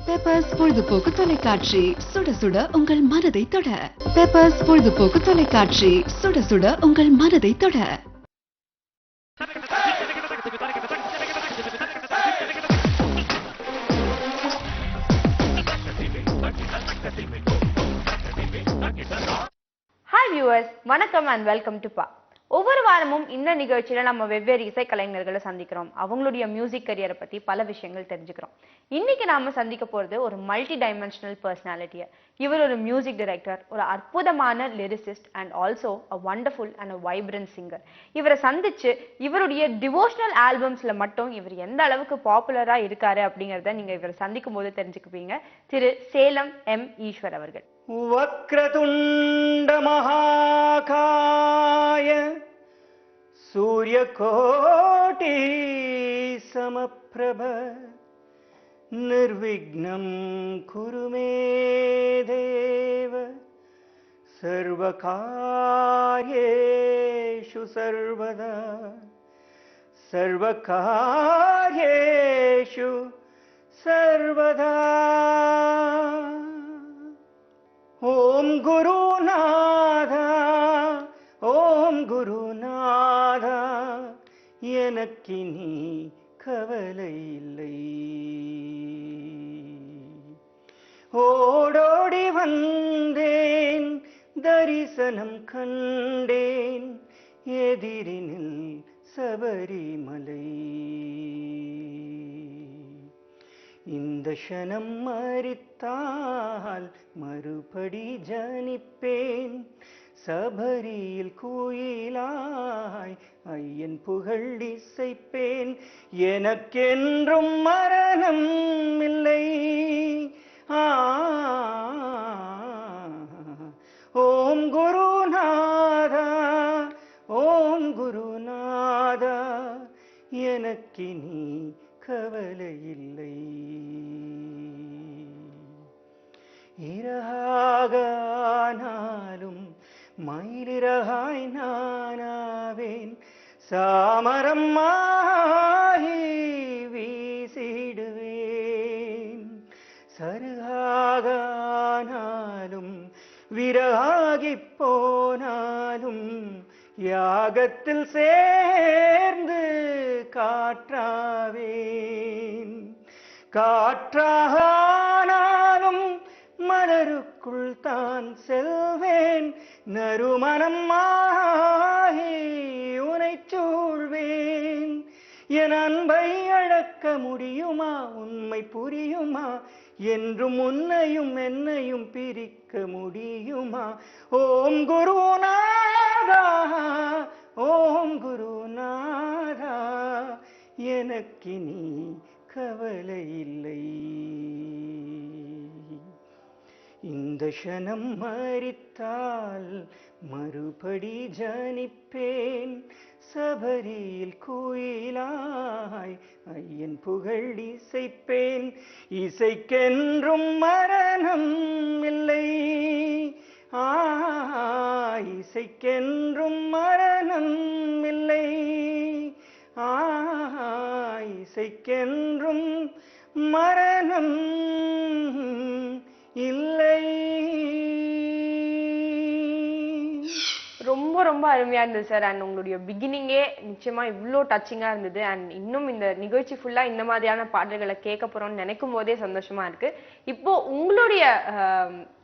Peppers பொழுதுபோக்கு தொலைக்காட்சி, சுட சுட உங்கள் மனதை தொட. பெப்பர்ஸ் பொழுதுபோக்கு தொலைக்காட்சி, சுட சுட உங்கள் மனதை தொட. Hi viewers, வணக்கம் and welcome to பா. ஒவ்வொரு வாரமும் இந்த நிகழ்ச்சியில நம்ம வெவ்வேறு இசை கலைஞர்களை சந்திக்கிறோம். அவங்களுடைய மியூசிக் கரியரை பத்தி பல விஷயங்கள் தெரிஞ்சுக்கிறோம். இன்னைக்கு நாம சந்திக்க போறது ஒரு மல்டி டைமென்ஷனல் பர்சனாலிட்டியை. இவர் ஒரு மியூசிக் டைரக்டர், ஒரு அற்புதமான lyricist and also a wonderful and a vibrant singer. இவரை சந்திச்சு இவருடைய டிவோஷனல் ஆல்பம்ஸ்ல மட்டும் இவர் எந்த அளவுக்கு பாப்புலரா இருக்காரு அப்படிங்கறத நீங்க இவரை சந்திக்கும் போது தெரிஞ்சுக்குவீங்க. திரு சேலம் எம் ஈஸ்வர் அவர்கள். वक्रतुंड महाकाय सूर्यकोटि समप्रभ निर्विघ्नं कुरु मे देव सर्वकार्येषु सर्वदा सर्वकार्येषु सर्वदा. ओम गुरुनाथा ओम गुरुनाथा எனக்கினி கவலை இல்லை. ஓடோடி வந்தேன் தரிசனம் கண்டேன் எதிரினில் சபரிமலை. இந்த க்ஷணம் மரித்தால் மறுபடி ஜனிப்பேன். சபரியில் குயிலாய் ஐயன் புகழ் இசைப்பேன். எனக்கென்றும் மரணம் இல்லை. ஓம் குருநாதா ஓம் குருநாதா எனக்கினி கவலை இல்லை. இரகானாலும் மயிலிறகாய் நானாவேன். சாமரம் ஆகி வீசிடுவேன். சருகானாலும் விறகாகி போனாலும் யாகத்தில் சேர்ந்து காற்றாவேன். காற்றானாலும் மலருக்குள் தான் செல்வேன். நறுமணம் ஆகி உனை சூழ்வேன். என் அன்பை அழக்க முடியுமா? உண்மை புரியுமா? என்றும் உன்னையும் என்னையும் பிரிக்க முடியுமா? ஓம் குருநாதா ஓம் குருநாதா எனக்கினி கவலை இல்லை. இந்த க்ஷணம் மரித்தால் மறுபடி ஜனிப்பேன். சபரியில் குயிலாய் ஐயன் புகழ் இசைப்பேன். இசைக்கென்றும் மரணம் இல்லை. இசைக்கென்றும் மரணம் இல்லை. இசைக்கென்றும் மரணம் இல்லை. ரொம்ப ரொம்ப அருமையா இருந்தது சார். அண்ட் உங்களுடைய பிகினிங்கே நிச்சயமா இவ்வளோ டச்சிங்கா இருந்தது. அண்ட் இன்னும் இந்த நிகழ்ச்சி ஃபுல்லா இந்த மாதிரியான பாடல்களை கேட்க போறோம்னு நினைக்கும் போதே சந்தோஷமா இருக்கு. இப்போ உங்களுடைய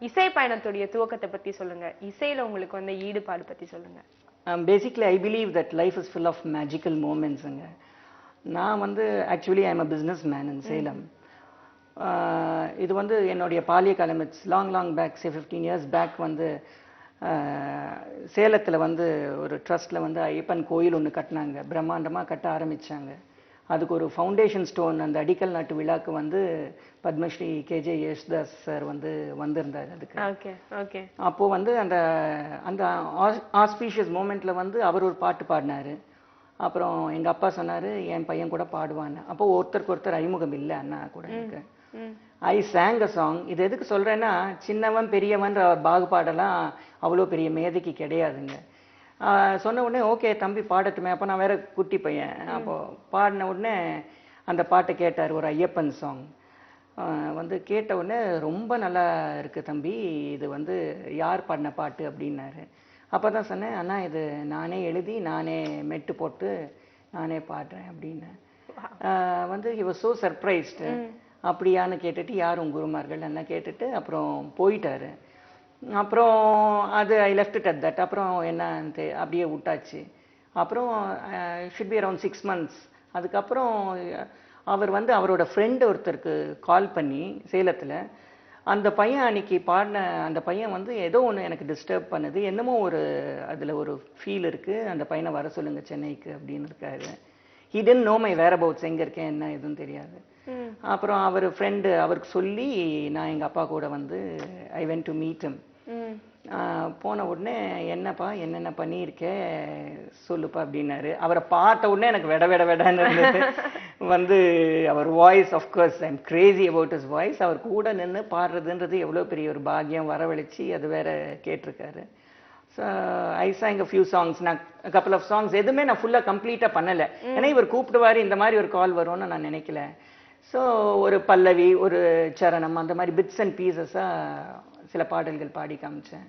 இசை பயணத்துடைய துவக்கத்தை பத்தி சொல்லுங்க. இசையில உங்களுக்கு வந்த ஈடுபாடு பத்தி சொல்லுங்க. Basically I believe that life is full of magical moments. நான் வந்து actually I am a businessman in Salem. இது வந்து என்னுடைய பாலிய காலம். It's long back, say 15 years back. வந்து சேலத்தில் வந்து ஒரு ட்ரஸ்ட்டில் வந்து ஐயப்பன் கோயில் ஒன்று கட்டினாங்க. பிரம்மாண்டமாக கட்ட ஆரம்பித்தாங்க. அதுக்கு ஒரு ஃபவுண்டேஷன் ஸ்டோன் அந்த அடிக்கல் நாட்டு விழாக்கு வந்து பத்மஸ்ரீ கேஜே யேசுதாஸ் சார் வந்து வந்திருந்தார். அதுக்கு அப்போது வந்து அந்த அந்த ஆஸ்பீஷியஸ் மூமெண்ட்டில் வந்து அவர் ஒரு பாட்டு பாடினார். அப்புறம் எங்கள் அப்பா சொன்னார் என் பையன் கூட பாடுவான்னு. அப்போ ஒருத்தருக்கு ஒருத்தர் அறிமுகம் இல்லை அண்ணா கூட எனக்கு. ஐ சாங் அ சாங். இது எதுக்கு சொல்கிறேன்னா, சின்னவன் பெரியவன்ற பாகுபாடெல்லாம் அவ்வளோ பெரிய மேதைக்கு கிடையாதுங்க. சொன்ன உடனே ஓகே தம்பி பாடட்டுமே. அப்போ நான் வேற குட்டி பையன். அப்போது பாடின உடனே அந்த பாட்டை கேட்டார், ஒரு ஐயப்பன் சாங். வந்து கேட்ட உடனே ரொம்ப நல்லா இருக்கு தம்பி, இது வந்து யார் பாடின பாட்டு அப்படின்னாரு. அப்போ தான் சொன்னேன், அண்ணா இது நானே எழுதி நானே மெட்டு போட்டு நானே பாடுறேன் அப்படின்னு. வந்து he was so surprised. அப்படியான்னு கேட்டுட்டு யார் உங்க குருமார்கள் எல்லாம் கேட்டுட்டு அப்புறம் போயிட்டாரு. அப்புறம் அது I left it at that. அப்புறம் என்ன அப்படியே விட்டாச்சு. அப்புறம் ஷுட் பி அரௌண்ட் 6 months. அதுக்கப்புறம் அவர் வந்து அவரோட ஃப்ரெண்டு ஒருத்தருக்கு கால் பண்ணி சேலத்தில், அந்த பையன் அன்னைக்கு பாடின அந்த பையன் வந்து ஏதோ ஒன்று எனக்கு டிஸ்டர்ப் பண்ணுது, என்னமோ ஒரு அதில் ஒரு ஃபீல் இருக்குது, அந்த பையனை வர சொல்லுங்கள் சென்னைக்கு அப்படின்னு இருக்காரு. He didn't know my whereabouts, எங்கே இருக்கேன் என்ன எதுவும் தெரியாது. அப்புறம் அவர் ஃப்ரெண்டு அவருக்கு சொல்லி நான் எங்கள் அப்பா கூட வந்து I went to meet him. போன உடனே என்னப்பா என்னென்ன பண்ணியிருக்க சொல்லுப்பா அப்படின்னாரு. அவரை பார்த்த உடனே எனக்கு வெடன்னு இருந்தது. வந்து அவர் voice, of course I am crazy about his voice. அவர் கூட நின்று பாடுறதுன்றது எவ்வளோ பெரிய ஒரு பாக்கியம், வரவழைச்சி அது வேற கேட்டிருக்காரு. So I song a few songs. நான் கப்பல் ஆஃப் சாங்ஸ் எதுவுமே நான் ஃபுல்லாக கம்ப்ளீட்டாக பண்ணலை, ஏன்னா இவர் கூப்பிடுவார் இந்த மாதிரி ஒரு கால் வரும்னு நான் நினைக்கல. ஸோ ஒரு பல்லவி, ஒரு சரணம், அந்த மாதிரி பிட்ஸ் அண்ட் பீசஸாக சில பாடல்கள் பாடி காமிச்சேன்.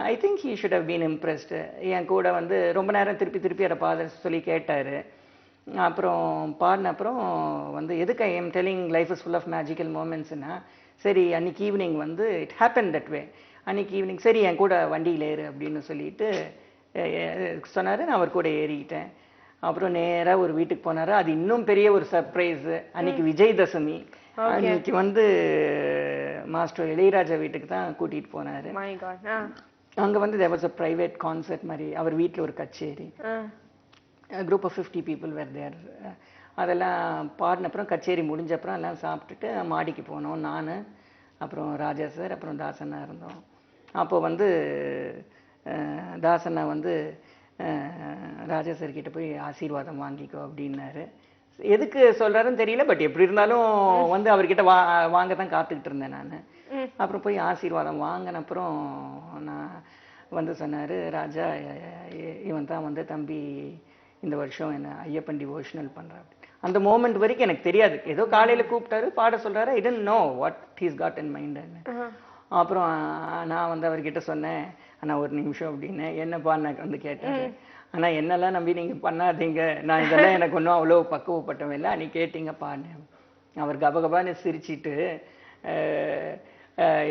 I think he should have been impressed. என் கூட வந்து ரொம்ப நேரம் திருப்பி அதை பாட சொல்லி கேட்டார். அப்புறம் பாடின அப்புறம் வந்து எதுக்கு I am telling life is full of magical மூமெண்ட்ஸ்னா, சரி அன்னைக்கு ஈவினிங் வந்து இட் ஹேப்பன் தட் வே. அன்னைக்கு ஈவினிங் சரி என் கூட வண்டியில் ஏறு அப்படின்னு சொல்லிட்டு சொன்னார். நான் அவர் கூட ஏறிக்கிட்டேன். அப்புறம் நேராக ஒரு வீட்டுக்கு போனார். அது இன்னும் பெரிய ஒரு சர்ப்ரைஸு. அன்னைக்கு விஜயதசமி. அன்னைக்கு வந்து மாஸ்டர் இளையராஜா வீட்டுக்கு தான் கூட்டிகிட்டு போனார். அங்கே வந்து there was a private concert மாதிரி, அவர் வீட்டில் ஒரு கச்சேரி. Group of 50 people were there. அதெல்லாம் பாடின அப்புறம் கச்சேரி முடிஞ்ச அப்புறம் எல்லாம் சாப்பிட்டுட்டு மாடிக்கு போனோம். நான் அப்புறம் ராஜா சார் அப்புறம் தாசண்ணா இருந்தோம். அப்போ வந்து தாசண்ணா வந்து ராஜா சார் கிட்ட போய் ஆசீர்வாதம் வாங்கிக்கோ அப்படின்னாரு. எதுக்கு சொல்றாருன்னு தெரியல, பட் எப்படி இருந்தாலும் வந்து அவர்கிட்ட வாங்க தான் காத்துக்கிட்டு இருந்தேன் நான். அப்புறம் போய் ஆசீர்வாதம் வாங்கின அப்புறம் நான் வந்து சொன்னார், ராஜா இவன் தான் வந்து தம்பி இந்த வருஷம் என்ன ஐயப்பன் டிவோஷனல் பண்ணுறான். அந்த மோமெண்ட் வரைக்கும் எனக்கு தெரியாது, ஏதோ காலையில் கூப்பிட்டாரு பாட சொல்கிறாரு, I don't know what he's got in மைண்டுன்னு. அப்புறம் நான் வந்து அவர்கிட்ட சொன்னேன், ஆனால் ஒரு நிமிஷம் அப்படின்னு. என்னப்பா நான் வந்து கேட்டேன். ஆனால் என்னெல்லாம் நம்பி நீங்கள் பண்ணாதீங்க, நான் இதெல்லாம் எனக்கு ஒன்றும் அவ்வளோ பக்குவப்பட்டவன் இல்லை, நீ கேட்டீங்க பான்னு. அவர் கபகபான்னு சிரிச்சிட்டு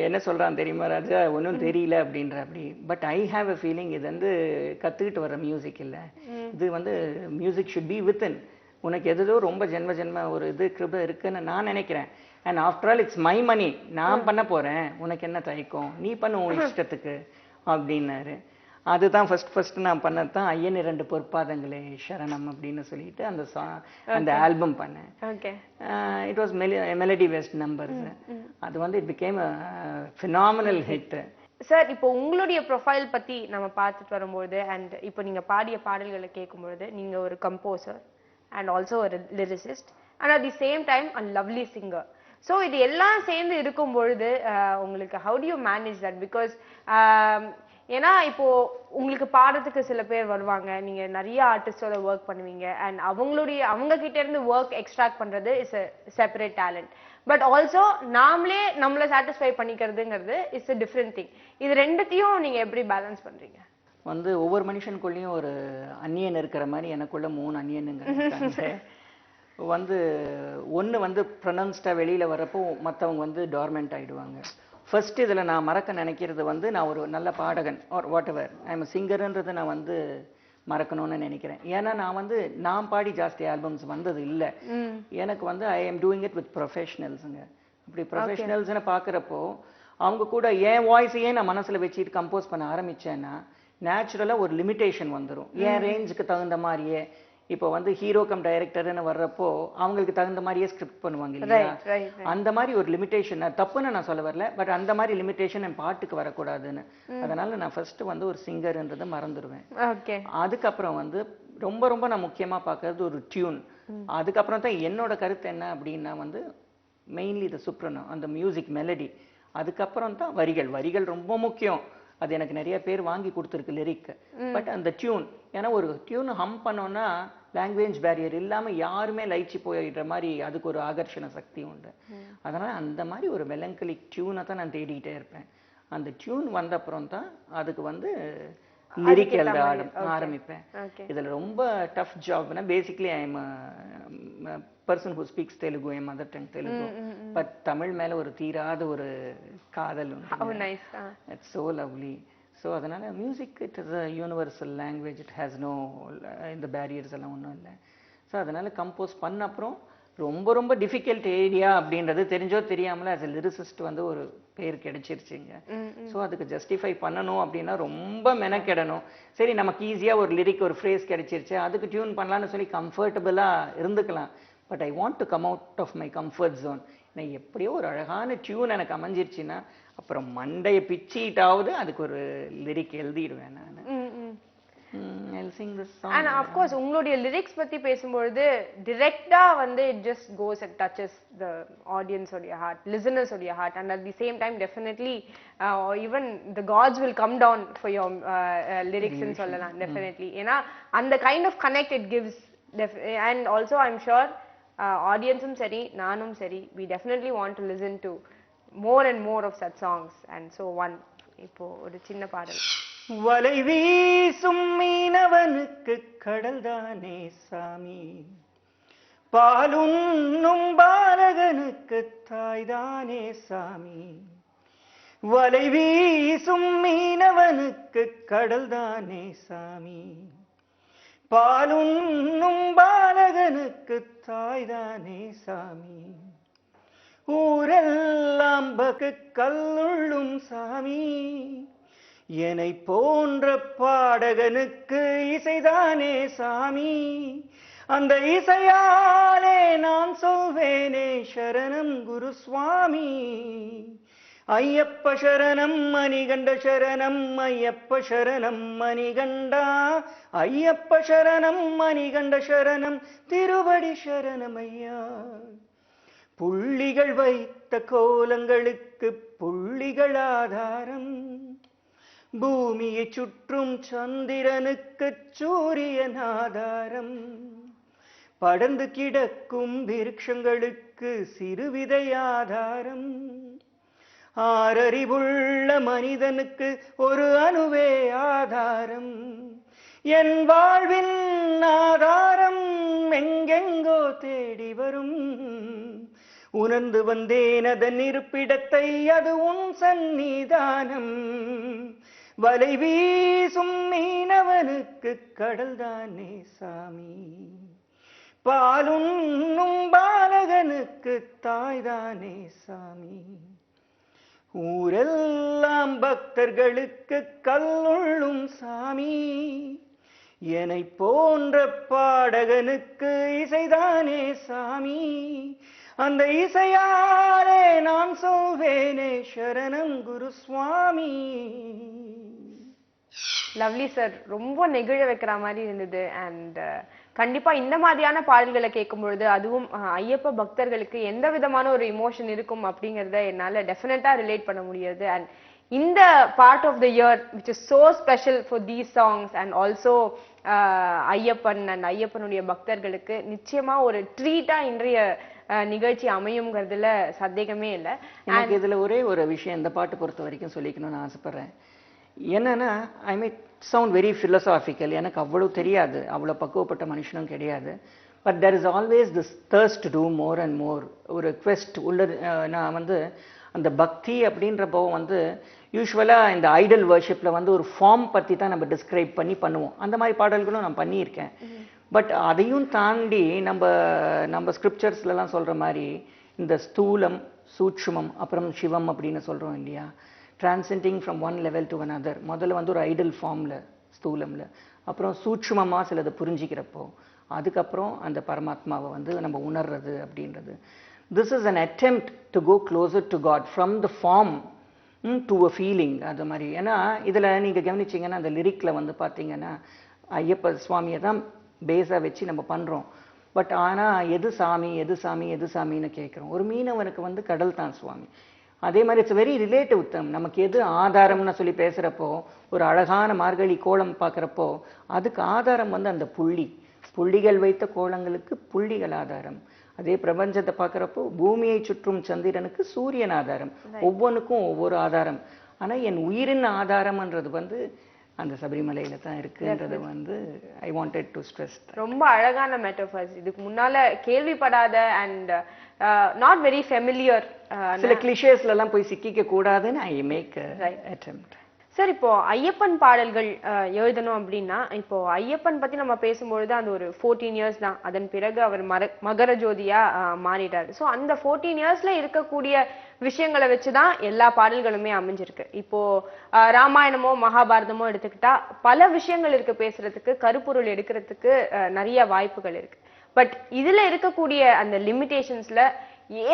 என்ன சொல்கிறான் தெரியுமா ராஜா, ஒன்றும் தெரியல அப்படின்ற அப்படி. But I have a feeling இது வந்து கற்றுக்கிட்டு வர மியூசிக் இல்லை, இது வந்து மியூசிக் ஷுட் பி வித்தின். உனக்கு எதோ ரொம்ப ஜென்ம ஒரு இது கிருபை இருக்குன்னு நான் நினைக்கிறேன். And after all it's my money, நான் பண்ண போகிறேன், உனக்கு என்ன தயக்கம், நீ பண்ணு உன் இஷ்டத்துக்கு அப்படின்னாரு. அதுதான் ஃபர்ஸ்ட் நான் பண்ணது தான் ஐயன் 2 பொற்பாதங்களே சரணம் அப்படின்னு சொல்லிட்டு அந்த ஆல்பம் பண்ணேன். It was melody west numbers. அது வந்து it became a phenomenal hit. Sir, இப்போ உங்களுடைய ப்ரொஃபைல் பத்தி நம்ம பார்த்துட்டு வரும்போது அண்ட் இப்போ நீங்க பாடிய பாடல்களை கேட்கும்பொழுது நீங்க ஒரு கம்போசர் அண்ட் ஆல்சோ ஒரு lyricist and at the same time a lovely singer. So இது எல்லாம் சேர்ந்து இருக்கும் பொழுது உங்களுக்கு how to you manage that? Because ஏன்னா இப்போ உங்களுக்கு பாடுறதுக்கு சில பேர் வருவாங்க, நீங்க நிறைய ஆர்டிஸ்டோட ஒர்க் பண்ணுவீங்க அண்ட் அவங்க கிட்ட இருந்து ஒர்க் எக்ஸ்ட்ராக்ட் பண்றது is a separate talent. But also நாமளே நம்மளை சாட்டிஸ்ஃபை பண்ணிக்கிறதுங்கிறது இட்ஸ் அ டிஃப்ரெண்ட் திங். இது ரெண்டுத்தையும் நீங்க எப்படி பேலன்ஸ் பண்றீங்க? வந்து ஒவ்வொரு மனுஷனுக்குள்ளேயும் ஒரு அந்நியன் இருக்கிற மாதிரி எனக்குள்ள 3 அந்நியனுங்க வந்து ஒன்று வந்து ப்ரொனவுன்ஸ்டாக வெளியில் வரப்போ மற்றவங்க வந்து டார்மெண்ட் ஆகிடுவாங்க. ஃபர்ஸ்ட் இதில் நான் மறக்க நினைக்கிறது வந்து நான் ஒரு நல்ல பாடகன் ஆர் வாட் எவர் ஐ எம் சிங்கர்ன்றது நான் வந்து மறக்கணும்னு நினைக்கிறேன். ஏன்னா நான் பாடி ஜாஸ்தி ஆல்பம்ஸ் வந்தது இல்லை. எனக்கு வந்து I am doing it with ப்ரொஃபஷனல்ஸுங்க. அப்படி ப்ரொஃபஷனல்ஸ்னு பார்க்குறப்போ அவங்க கூட என் வாய்ஸையே நான் மனசில் வச்சுட்டு கம்போஸ் பண்ண ஆரம்பித்தேன்னா நேச்சுரலாக ஒரு லிமிட்டேஷன் வந்துடும். என் ரேஞ்சுக்கு தகுந்த மாதிரியே இப்போ வந்து ஹீரோ கம் டைரக்டர்னு வர்றப்போ அவங்களுக்கு தகுந்த மாதிரியே ஸ்கிரிப்ட் பண்ணுவாங்க இல்லையா, அந்த மாதிரி ஒரு லிமிட்டேஷன். தப்புன்னு நான் சொல்ல வரல, பட் அந்த மாதிரி லிமிட்டேஷன் என் பாட்டுக்கு வரக்கூடாதுன்னு. அதனால நான் ஃபர்ஸ்ட் வந்து ஒரு சிங்கர்ன்றதை மறந்துடுவேன். அதுக்கப்புறம் வந்து ரொம்ப ரொம்ப நான் முக்கியமா பார்க்கறது ஒரு டியூன். அதுக்கப்புறம் தான் என்னோட கருத்து என்ன அப்படின்னா வந்து மெயின்லி த சுப்ரனோ, அந்த மியூசிக் மெலடி. அதுக்கப்புறம் தான் வரிகள் ரொம்ப முக்கியம். அது எனக்கு நிறைய பேர் வாங்கி கொடுத்துருக்கு லிரிக். பட் அந்த டியூன், ஏன்னா ஒரு டியூன் ஹம் பண்ணோன்னா லாங்குவேஜ் பேரியர் இல்லாமல் யாருமே லயிச்சு போயிடுற மாதிரி அதுக்கு ஒரு ஆகர்ஷண சக்தி உண்டு. அதனால் அந்த மாதிரி ஒரு மெலங்கலிக் டியூனை தான் நான் தேடிக்கிட்டே இருப்பேன். அந்த டியூன் வந்த அப்புறம் தான் அதுக்கு வந்து லிரிக் எழுத ஆரம்பிப்பேன். இதில் ரொம்ப டஃப் ஜாப்னா basically I am person who speaks Telugu, என் mother tongue Telugu. But Tamil மேலே ஒரு தீராத ஒரு காதல் உண்டு. It's so lovely. ஸோ அதனால் music it is a universal language. It has no இந்த பேரியர்ஸ் எல்லாம் ஒன்றும் இல்லை. ஸோ அதனால் கம்போஸ் பண்ண அப்புறம் ரொம்ப ரொம்ப டிஃபிகல்ட் ஏரியா அப்படின்றது தெரிஞ்சோ தெரியாமல as a lyricist வந்து ஒரு பேர் கிடைச்சிருச்சுங்க. ஸோ அதுக்கு ஜஸ்டிஃபை பண்ணணும் அப்படின்னா ரொம்ப மெனக்கெடணும். சரி நமக்கு ஈஸியாக ஒரு லிரிக் ஒரு ஃப்ரேஸ் கிடைச்சிருச்சு, அதுக்கு டியூன் பண்ணலான்னு சொல்லி கம்ஃபர்டபுளாக இருந்துக்கலாம். But I want to come out of my comfort zone. நான் எப்படியோ ஒரு அழகான டியூன் எனக்கு அமைஞ்சிருச்சுன்னா அப்புறம் மண்டையை பிச்சிட்டாவது அதுக்கு ஒரு லிரிக் எழுதிடுவேன் நான். I'll sing this song. And of course உங்களுடைய லிரிக்ஸ் பத்தி பேசும்பொழுது டிரெக்டா வந்து it just goes and touches the audience or your heart, listeners or your heart, and at the same time definitely even the gods will come down for your lyrics ன்னு சொல்லலாம் definitely. ஏன்னா அந்த kind of connect it gives and also I'm sure audienceம் சரி நானும் சரி we definitely want to listen to more and more of such songs. And so one இப்போ ஒரு சின்ன பாடல். வலை வீசும் மீனவனுக்கு கடல்தானே சாமி, பாலுண்ணும் பாலகனுக்கு தாய்தானே சாமி. வலை வீசும் மீனவனுக்கு கடல்தானே சாமி, பாலுண்ணும் பாலகனுக்கு தாய்தானே சாமி. ஊரெல்லாம் பக்கு கல்லுள்ளும் சாமி, என்னை போன்ற பாடகனுக்கு இசைதானே சாமி. அந்த இசையாலே நான் சொல்வேனே சரணம் குரு சுவாமி. ஐயப்ப சரணம் மணிகண்ட சரணம், ஐயப்ப சரணம் மணிகண்டா, ஐயப்ப சரணம் மணிகண்ட சரணம், திருவடி சரணம் ஐயா. புள்ளிகள் வைத்த கோலங்களுக்கு புள்ளிகள் ஆதாரம், பூமியை சுற்றும் சந்திரனுக்கு சூரியன் ஆதாரம், படர்ந்து கிடக்கும் விருட்சங்களுக்கு சிறுவிதை ஆதாரம், ஆறறிவுள்ள மனிதனுக்கு ஒரு அணுவே ஆதாரம். என் வாழ்வின் ஆதாரம் எங்கெங்கோ தேடி வரும், உணர்ந்து வந்தேன் அதன் இருப்பிடத்தை, அது உன் சந்நிதானம். வலை வீசும் மீனவனுக்கு கடல்தானே சாமி, பாலுண்ணும் பாலகனுக்கு தாய்தானே சாமி. ஊரெல்லாம் பக்தர்களுக்கு கல்லுள்ளும் சாமி, என்னை போன்ற பாடகனுக்கு இசைதானே சாமி. அந்த இசையாலே நான் சொல்வேனே சரணம் குரு சுவாமி. லவ்லி சார், ரொம்ப நெகிழ வைக்கிற மாதிரி இருந்தது. அண்ட் கண்டிப்பா இந்த மாதிரியான பாடல்களை கேட்கும் பொழுது அதுவும் ஐயப்ப பக்தர்களுக்கு எந்த விதமான ஒரு இமோஷன் இருக்கும் அப்படிங்கறத என்னால டெஃபினட்டா ரிலேட் பண்ண முடியாது. அண்ட் இந்த part of the year which is so special for these songs and also Ayyappan and ஐயப்பனுடைய பக்தர்களுக்கு நிச்சயமா ஒரு ட்ரீட்டா இன்றைய நிகழ்ச்சி அமையுங்கிறதுல சந்தேகமே இல்லை. எனக்கு இதுல ஒரே ஒரு விஷயம் இந்த பாட்டு பொறுத்த வரைக்கும் சொல்லிக்கணும்னு ஆசைப்படுறேன். என்னன்னா ஐ மீன் சவுண்ட் வெரி philosophical. எனக்கு அவ்வளவு தெரியாது, அவ்வளோ பக்குவப்பட்ட மனுஷனும் கிடையாது. But there is always this thirst to do more and more. ஒரு quest உள்ள நான் வந்து அந்த பக்தி அப்படின்றப்போ வந்து யூஸ்வலாக இந்த ஐடல் வர்ஷிப்பில் வந்து ஒரு ஃபார்ம் பற்றி தான் நம்ம டிஸ்கிரைப் பண்ணி பண்ணுவோம். அந்த மாதிரி பாடல்களும் நான் பண்ணியிருக்கேன். பட் அதையும் தாண்டி நம்ம ஸ்கிரிப்சர்ஸ்லாம் சொல்கிற மாதிரி இந்த ஸ்தூலம் சூட்சுமம் அப்புறம் சிவம் அப்படின்னு சொல்கிறோம் இல்லையா, transcending from one level to another. முதல்ல வந்து ஒரு ஐடல் ஃபார்மில் ஸ்தூலமில், அப்புறம் சூட்சுமமாக சிலதை புரிஞ்சிக்கிறப்போ அதுக்கப்புறம் அந்த பரமாத்மாவை வந்து நம்ம உணர்றது அப்படின்றது. This is an attempt to go closer to God from the form to a feeling. அது மாதிரி ஏன்னா இதில் நீங்கள் கவனிச்சிங்கன்னா அந்த லிரிக்கில் வந்து பார்த்தீங்கன்னா ஐயப்ப சுவாமியை தான் பேஸாக வச்சு நம்ம பண்ணுறோம். பட் ஆனால் எது சாமி எது சாமி எது சாமின்னு கேட்குறோம். ஒரு மீனவனுக்கு வந்து கடல் தான் சுவாமி. அதே மாதிரி இட்ஸ் வெரி ரிலேட்டிவ் தம். நமக்கு எது ஆதாரம்னு சொல்லி பேசுகிறப்போ, ஒரு அழகான மார்கழி கோலம் பார்க்குறப்போ அதுக்கு ஆதாரம் வந்து அந்த புள்ளி. புள்ளிகள் வைத்த கோலங்களுக்கு புள்ளிகள் ஆதாரம். அதே பிரபஞ்சத்தை பார்க்குறப்போ பூமியை சுற்றும் சந்திரனுக்கு சூரியன் ஆதாரம். ஒவ்வொன்றுக்கும் ஒவ்வொரு ஆதாரம். ஆனா என் உயிரின் ஆதாரம்ன்றது வந்து அந்த சபரிமலையில தான் இருக்குன்றது வந்து ஐ வாண்டட் டு ஸ்ட்ரெஸ். ரொம்ப அழகான மெட்டஃபர்ஸ். இதுக்கு முன்னால கேள்விப்படாத அண்ட் நாட் வெரி ஃபெமிலியர் சில கிளிஷேஸ்ல எல்லாம் போய் சிக்கிக்க கூடாதுன்னு ஐ மேக் அட்டெம்ப்ட். சார், இப்போ ஐயப்பன் பாடல்கள் எழுதணும் அப்படின்னா, இப்போ ஐயப்பன் பத்தி நம்ம பேசும்பொழுது அந்த ஒரு 14 இயர்ஸ் தான். அதன் பிறகு அவர் மகர ஜோதியா மாறிட்டாரு. ஸோ அந்த 14 இயர்ஸ்ல இருக்கக்கூடிய விஷயங்களை வச்சுதான் எல்லா பாடல்களுமே அமைஞ்சிருக்கு. இப்போ ராமாயணமோ மகாபாரதமோ எடுத்துக்கிட்டா பல விஷயங்கள் இருக்கு பேசுறதுக்கு, கருப்பொருள் எடுக்கிறதுக்கு நிறைய வாய்ப்புகள் இருக்கு. பட் இதுல இருக்கக்கூடிய அந்த லிமிடேஷன்ஸ்ல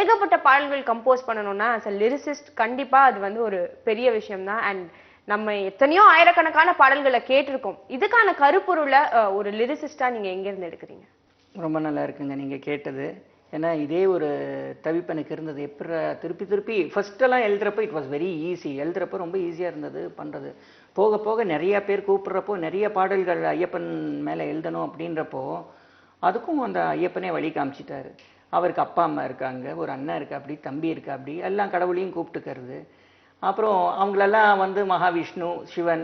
ஏகப்பட்ட பாடல்கள் கம்போஸ் பண்ணணும்னா as a lyricist கண்டிப்பா அது வந்து ஒரு பெரிய விஷயம் தான். அண்ட் நம்ம எத்தனையோ ஆயிரக்கணக்கான பாடல்களை கேட்டிருக்கோம். இதுக்கான கருப்பொருளை ஒரு லிரிசிஸ்டா நீங்க எங்க இருந்து எடுக்கிறீங்க? ரொம்ப நல்லா இருக்குங்க நீங்க கேட்டது. ஏன்னா இதே ஒரு தவிப்பு எனக்கு இருந்தது. எப்படி திருப்பி திருப்பி ஃபர்ஸ்ட் எல்லாம் எழுதுறப்போ இட் வாஸ் வெரி ஈஸி. எழுதுறப்போ ரொம்ப ஈஸியா இருந்தது பண்றது. போக போக நிறைய பேர் கூப்பிடுறப்போ நிறைய பாடல்கள் ஐயப்பன் மேல எழுதணும் அப்படின்றப்போ அதுக்கும் அந்த ஐயப்பனே வழி காமிச்சிட்டாரு. அவருக்கு அப்பா அம்மா இருக்காங்க, ஒரு அண்ணன் இருக்கா, அப்படி தம்பி இருக்கா, அப்படி எல்லாம் கடவுளையும் கூப்பிட்டுக்கிறது. அப்புறம் அவங்களெல்லாம் வந்து மகாவிஷ்ணு, சிவன்,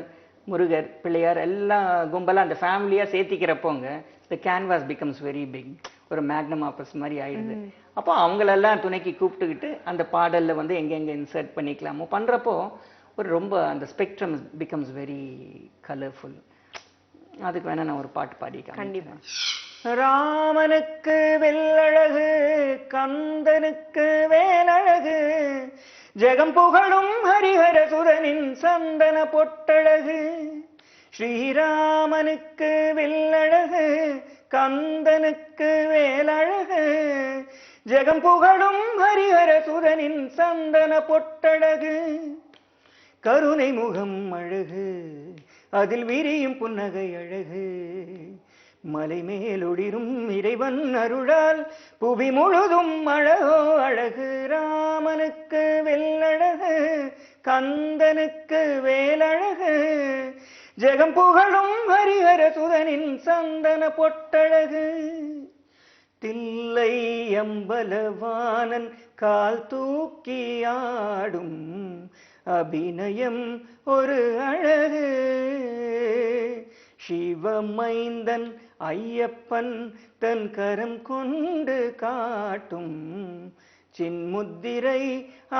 முருகர், பிள்ளையார் எல்லாம் கும்பலாக அந்த ஃபேமிலியாக சேர்த்திக்கிறப்போங்க த கேன்வாஸ் பிகம்ஸ் வெரி பிக். ஒரு மேக்னம் ஆப்பஸ் மாதிரி ஆயிடுது. அப்போ அவங்களெல்லாம் துணைக்கு கூப்பிட்டுக்கிட்டு அந்த பாடலில் வந்து எங்கெங்கே இன்சர்ட் பண்ணிக்கலாமோ பண்ணுறப்போ ஒரு ரொம்ப அந்த ஸ்பெக்ட்ரம் பிகம்ஸ் வெரி கலர்ஃபுல். அதுக்கு வேணா நான் ஒரு பாட்டு பாடிக்கிறேன். கண்டிப்பா. ராமனுக்கு வெள்ளழகு, கந்தனுக்கு வேலழகு, ஜெகம் புகழும் ஹரிஹர சுரனின் சந்தன பொட்டழகு. ஸ்ரீராமனுக்கு வெள்ளழகு, கந்தனுக்கு வேலழகு, ஜெகம் புகழும் ஹரிஹர சுரனின் சந்தன பொட்டழகு. கருணை முகம் அழகு, அதில் விரியும் புன்னகை அழகு, மலை மேலொளிரும் இறைவன் அருளால் புவி முழுதும் அழகோ அழகு. ராமனுக்கு வெள்ளழகு, கந்தனுக்கு வேலழகு, ஜெகம் புகழும் ஹரிஹர சுதனின் சந்தன பொட்டழகு. தில்லை அம்பலவானன் கால் தூக்கி ஆடும் அபிநயம் ஒரு அழகு. சிவமைந்தன் ஐயப்பன் தன் கரம் கொண்டு காட்டும் சின்முத்திரை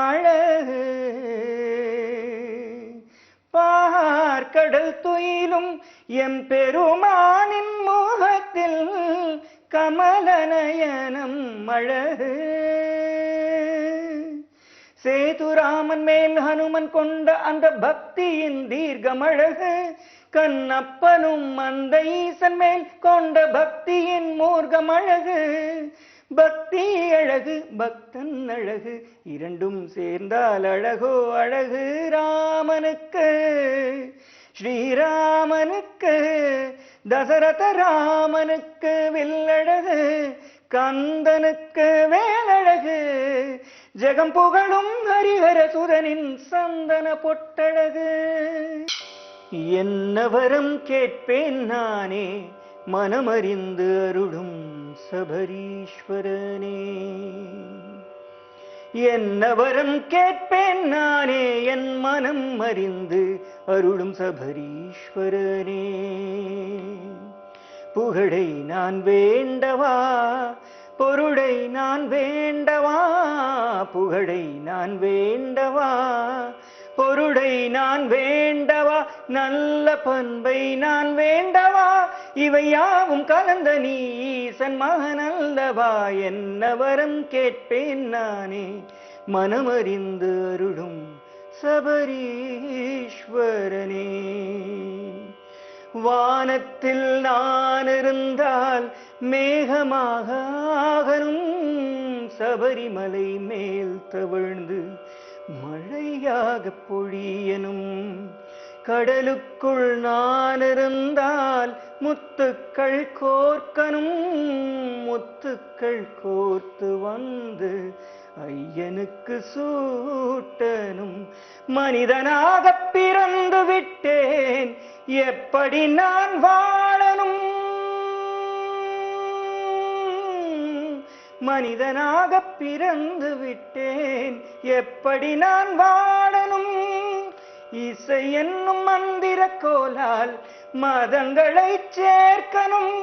அழகு. பார்க்கடல் துயிலும் எம் பெருமானின் முகத்தில் கமலநயனம் அழகு. சேதுராமன் மேல் ஹனுமன் கொண்ட அந்த பக்தியின் தீர்க்கம் அழகு. கண்ணப்பனும் அந்த ஈசன் மேல் கொண்ட பக்தியின் மூர்க்கம் அழகு. பக்தி அழகு, பக்தன் அழகு, இரண்டும் சேர்ந்தால் அழகோ அழகு. ராமனுக்கு, ஸ்ரீராமனுக்கு, தசரத ராமனுக்கு வில்லழகு, கந்தனுக்கு வேலழகு, ஜெகம் புகழும் ஹரிஹர சுரனின் சந்தன பொட்டழகு. என்ன வரம் கேட்பேன் நானே, மனமறிந்து அருளும் சபரீஸ்வரனே. என்ன வரம் கேட்பேன் நானே, என் மனம் அறிந்து அருளும் சபரீஸ்வரனே. புகழை நான் வேண்டவா, பொருளை நான் வேண்டவா, புகழை நான் வேண்டவா, பொருளை நான் வேண்டவா, நல்ல பண்பை நான் வேண்டவா, இவை யாவும் கலந்த நீ ஈசன் மகனல்லவா. என்ன வரம் கேட்பேன் நானே, மனமறிந்து அருளும் சபரீஸ்வரனே. வானத்தில் நான் இருந்தால் மேகமாக ஆகணும், சபரிமலை மேல் தவழ்ந்து மழையாக பொழியனும். கடலுக்குள் நான் இருந்தால் முத்துக்கள் கோர்க்கனும், முத்துக்கள் கோர்த்து வந்து ஐயனுக்கு சூட்டனும். மனிதனாக பிறந்து விட்டேன், எப்படி நான் வாழனும். மனிதனாக பிறந்து விட்டேன், எப்படி நான் வாழணும்? இசை என்னும் மந்திர கோலால் மதங்களை சேர்க்கணும்.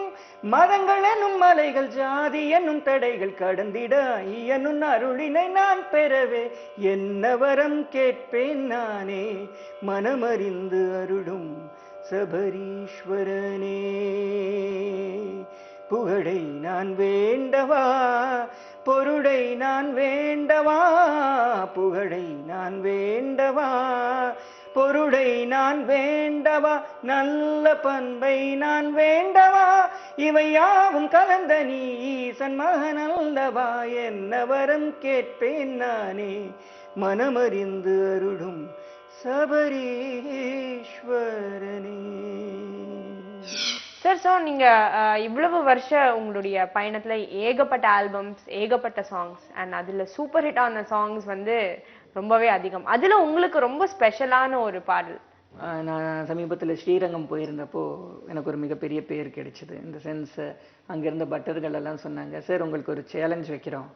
மதங்கள் என்னும் மலைகள், ஜாதி என்னும் தடைகள் கடந்திட ஐயனும் அருளினை நான் பெறவே என்ன வரம் கேட்பேன் நானே, மனமறிந்து அருளும் சபரீஸ்வரனே. புகழை நான் வேண்டவா, பொருளை நான் வேண்டவா, புகழை நான் வேண்டவா, பொருளை நான் வேண்டவா, நல்ல பண்பை நான் வேண்டவா, இவை யாவும் கலந்த நீ ஈசன் மகனல்லவா, என்ன வரம் கேட்பேன் நானே, மனமறிந்து அருளும் சபரீஸ்வரனே. சார், ஸோ நீங்க இவ்வளவு வருஷ உங்களுடைய பயணத்துல ஏகப்பட்ட ஆல்பம்ஸ், ஏகப்பட்ட சாங்ஸ், அண்ட் அதுல சூப்பர் ஹிட் ஆன சாங்ஸ் வந்து ரொம்பவே அதிகம். அதுல உங்களுக்கு ரொம்ப ஸ்பெஷலான ஒரு பாடல்? நான் சமீபத்தில் ஸ்ரீரங்கம் போயிருந்தப்போ எனக்கு ஒரு மிகப்பெரிய பேர் கிடைச்சிது. இந்த சென்ஸ் அங்கேருந்த பட்டர்கள் எல்லாம் சொன்னாங்க, சார் உங்களுக்கு ஒரு சேலஞ்ச் வைக்கிறோம்,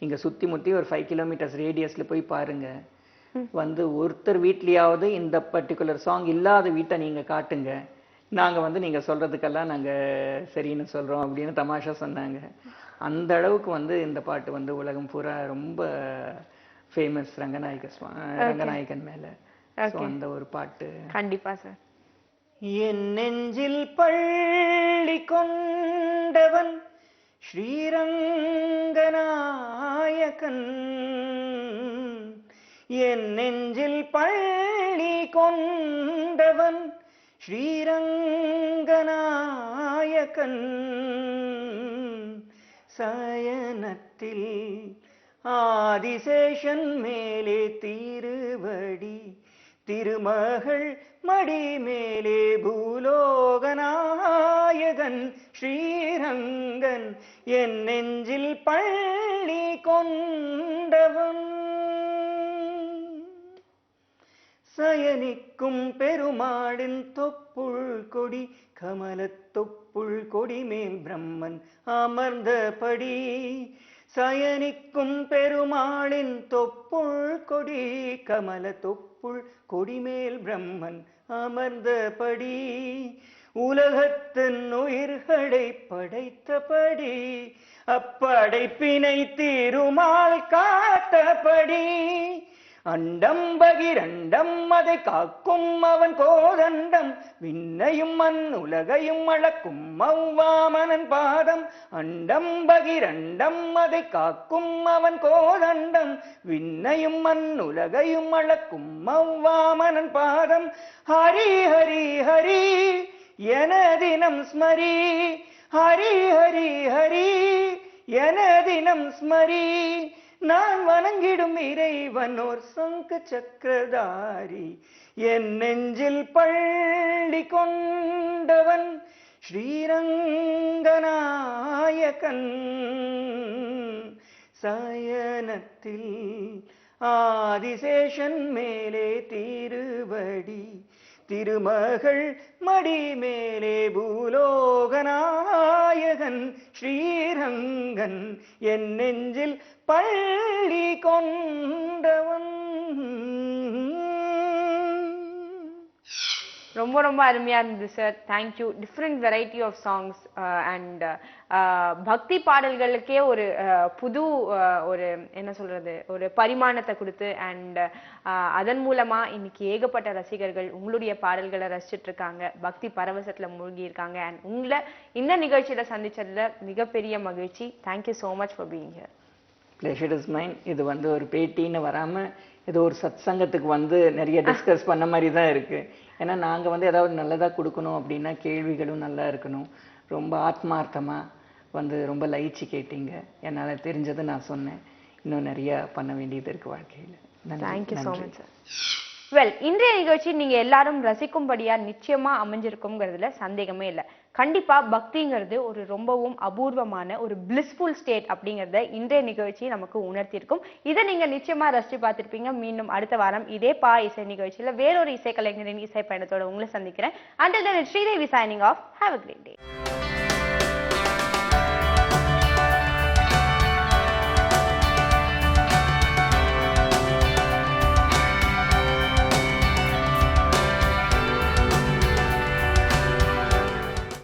இங்கே சுற்றி முற்றி ஒரு 5 கிலோமீட்டர்ஸ் ரேடியஸில் போய் பாருங்கள், வந்து ஒருத்தர் வீட்லேயாவது இந்த பர்டிகுலர் சாங் இல்லாத வீட்டை நீங்கள் காட்டுங்க, நாங்கள் வந்து நீங்கள் சொல்கிறதுக்கெல்லாம் நாங்கள் சரின்னு சொல்கிறோம் அப்படின்னு தமாஷா சொன்னாங்க. அந்த அளவுக்கு வந்து இந்த பாட்டு வந்து உலகம் பூரா ரொம்ப ஃபேமஸ் ரங்கநாயகன் மேலே. அந்த ஒரு பாட்டு கண்டிப்பா சார். என் நெஞ்சில் பள்ளி கொண்டவன் ஸ்ரீரங்கநாயகன், என் நெஞ்சில் பள்ளி கொண்டவன் ஸ்ரீரங்கநாயகன், சயனத்தில் ஆதிசேஷன் மேலே திருவடி, திருமகள் மடி மேலே பூலோகநாயகன் ஸ்ரீரங்கன், என் நெஞ்சில் பள்ளி கொண்டவன், சயனிக்கும் பெருமாளின் தொப்புள் கொடி, கமலத் தொப்புள் கொடி மேல் பிரம்மன் அமர்ந்தபடி, சயனிக்கும் பெருமாளின் தொப்புள் கொடி, கமல தொப்புள் கொடிமேல் பிரம்மன் அமர்ந்தபடி, உலகத்தின் உயிர்களை படைத்தபடி, அப்படைப்பினை திருமால் காத்தபடி, அண்டம் பகிரண்டம் அதை காக்கும் அவன் கோதண்டம், விண்ணையும் மண் உலகையும் அளக்கும் அவ்வாமனன் பாதம், அண்டம் பகிரண்டம் அதை காக்கும் அவன் கோதண்டம், விண்ணையும் மண் உலகையும் அளக்கும் அவ்வாமனன் பாதம், ஹரி ஹரி ஹரி என தினம் ஸ்மரி, ஹரி ஹரி ஹரி என தினம் ஸ்மரி, நான் வணங்கிடும் இறைவனோர் சங்கு சக்கரதாரி, என் நெஞ்சில் பள்ளி கொண்டவன் ஸ்ரீரங்கநாயகன், சயனத்தில் ஆதிசேஷன் மேலே திருவடி, திருமகள் மடி மேலே பூலோகநாயகன் ஸ்ரீரங்கன், என் நெஞ்சில் பள்ளி கொண்டவன். ரொம்ப ரொம்ப அருமையா இருந்தது sir. Thank you. Different variety of songs and பக்தி பாடல்களுக்கே ஒரு புது ஒரு என்ன சொல்றது, ஒரு பரிமாணத்தை கொடுத்து அண்ட் அதன் மூலமா இன்னைக்கு ஏகப்பட்ட ரசிகர்கள் உங்களுடைய பாடல்களை ரசிச்சுட்டு இருக்காங்க, பக்தி பரவசத்துல மூழ்கி இருக்காங்க. அண்ட் உங்களை இந்த நிகழ்ச்சியில சந்திச்சதுல மிகப்பெரிய மகிழ்ச்சி. Thank you so much for being here. Pleasure is mine. இது வந்து ஒரு பேட்டின்னு வராமல் ஏதோ ஒரு சத் சங்கத்துக்கு வந்து நிறைய டிஸ்கஸ் பண்ண மாதிரி தான் இருக்குது. ஏன்னா நாங்கள் வந்து ஏதாவது நல்லதாக கொடுக்கணும் அப்படின்னா கேள்விகளும் நல்லா இருக்கணும். ரொம்ப ஆத்மார்த்தமாக வந்து ரொம்ப லயிச்சு கேட்டீங்க. என்னால் தெரிஞ்சதை நான் சொன்னேன். இன்னும் நிறைய பண்ண வேண்டியது இருக்குது வாழ்க்கையில். Thank you so much sir. Well, இன்றைய நிகழ்ச்சி நீங்க எல்லாரும் ரசிக்கும்படியா நிச்சயமா அமைஞ்சிருக்குங்கிறதுல சந்தேகமே இல்லை. கண்டிப்பா பக்திங்கிறது ஒரு ரொம்பவும் அபூர்வமான ஒரு பிளிஸ்ஃபுல் ஸ்டேட் அப்படிங்கறத இன்றைய நிகழ்ச்சி நமக்கு உணர்த்தியிருக்கும். இதை நீங்க நிச்சயமா ரசிச்சு பார்த்திருப்பீங்க. மீண்டும் அடுத்த வாரம் இதே இசை நிகழ்ச்சியில வேறொரு இசைக்கலைஞரின் இசை பயணத்தோட உங்களை சந்திக்கிறேன். Until then, it's Sridevi signing off. Have a great day.